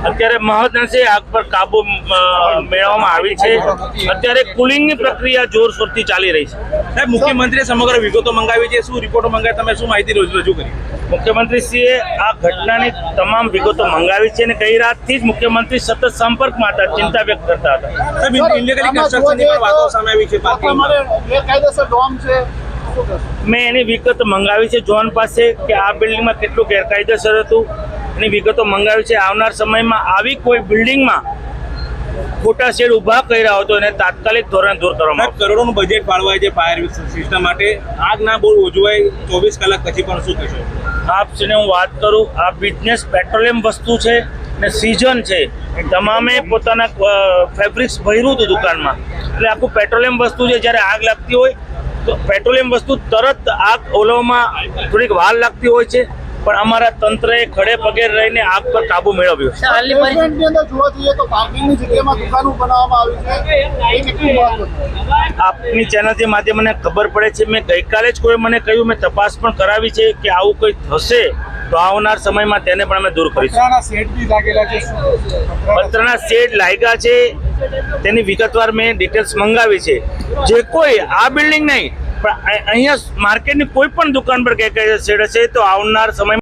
અત્યારે મહદઅંશે આગ પર કાબુ મેળવવામાં આવી છે। અત્યારે કુલિંગની પ્રક્રિયા જોરશોરથી ચાલી રહી છે। સાહેબ, મુખ્યમંત્રીએ સમગ્ર વિગતો મંગાવી છે, શું રિપોર્ટો મંગાવી, તમે શું માહિતી રજૂ કરી? મુખ્યમંત્રીશ્રીએ આ ઘટનાની તમામ વિગતો મંગાવી છે અને ગઈ રાતથી જ મુખ્યમંત્રી સતત સંપર્કમાં હતા, ચિંતા વ્યક્ત કરતા હતા। સાહેબ, ઇલીગલી કન્સ્ટ્રક્શનની પણ વાતો સામે આવી છે, મેં એની વિગત મંગાવી છે ઝોન પાસે કે આ બિલ્ડિંગમાં કેટલું ગેરકાયદેસર હતું, એની વિગતો મંગાવી છે। આવનાર સમયમાં આવી કોઈ બિલ્ડિંગમાં ખોટા શેડ ઊભા કર્યા હોય તો એને તાત્કાલિક ધોરણે દૂર કરવામાં આવશે। કરોડોનું બજેટ ફાળવાય છે ફાયર સિસ્ટમ માટે, આગ ના બહુ ઓજવાય 24 કલાક પછી પણ શું કહેશો? આપને હું વાત કરું, આ બિઝનેસ પેટ્રોલિયમ વસ્તુ છે ને સિઝન છે, તમામે પોતાના ફેબ્રિક્સ ભર્યું હતું દુકાનમાં, એટલે આખું પેટ્રોલિયમ વસ્તુ છે। જ્યારે આગ લાગતી હોય તો પેટ્રોલિયમ વસ્તુ તરત આગ ઓલવવામાં થોડીક વાર લાગતી હોય છે, પણ અમારા તંત્રએ ખડે પગે રહીને આગ પર કાબુ મેળવ્યો છે। આપની ચેનલથી માધ્યમને ખબર પડે છે, મેં ગઈકાલે જ કોઈ મને કહ્યું, મેં તપાસ પણ કરાવી છે કે આવું કંઈ થશે તો આવનાર સમયમાં તેને પણ અમે દૂર કરીશું। પત્રના શેડ લાગ્યા છે, તેની વિગતવાર મેં ડિટેલ્સ મંગાવી છે। જે કોઈ આ બિલ્ડિંગ નહીં પણ અહીંયા માર્કેટની કોઈ પણ દુકાન પર ગેરકાયદેસર શેડ હશે તો આવનાર સમય